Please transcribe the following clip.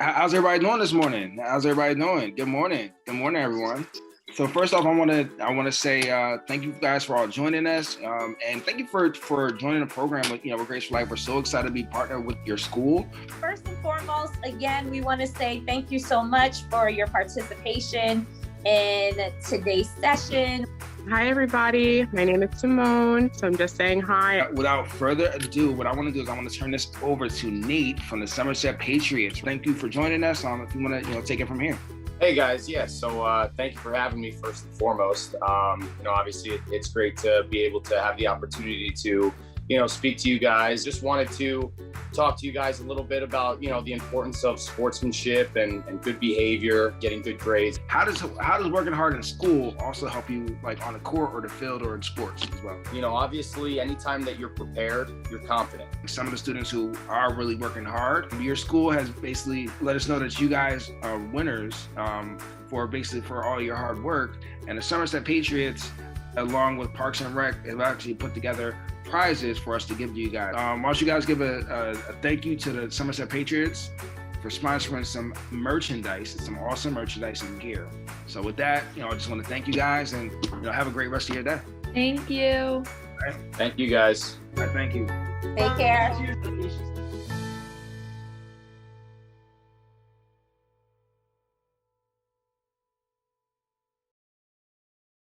How's everybody doing this morning? How's everybody doing? Good morning. Good morning, everyone. So first off, I want to say thank you guys for all joining us, and thank you for joining the program. With Grace for Life. We're so excited to be partnered with your school. First and foremost, again, we want to say thank you so much for your participation in today's session. Hi, everybody. My name is Simone. So I'm just saying hi. Without further ado, what I want to do is I want to turn this over to Nate from the Somerset Patriots. Thank you for joining us. If you want to take it from here. Hey guys, so thank you for having me first and foremost. Obviously it's great to be able to have the opportunity to, speak to you guys. Just wanted to talk to you guys a little bit about, the importance of sportsmanship and good behavior, getting good grades. How does working hard in school also help you like on the court or the field or in sports as well? Obviously anytime that you're prepared, you're confident. Some of the students who are really working hard, your school has basically let us know that you guys are winners for all your hard work. And the Somerset Patriots, along with Parks and Rec, have actually put together prizes for us to give to you guys. Why don't you guys give a thank you to the Somerset Patriots for sponsoring some merchandise, some awesome merchandise and gear. So with that, I just want to thank you guys and have a great rest of your day. Thank you. All right. Thank you guys. All right, thank you. Take care.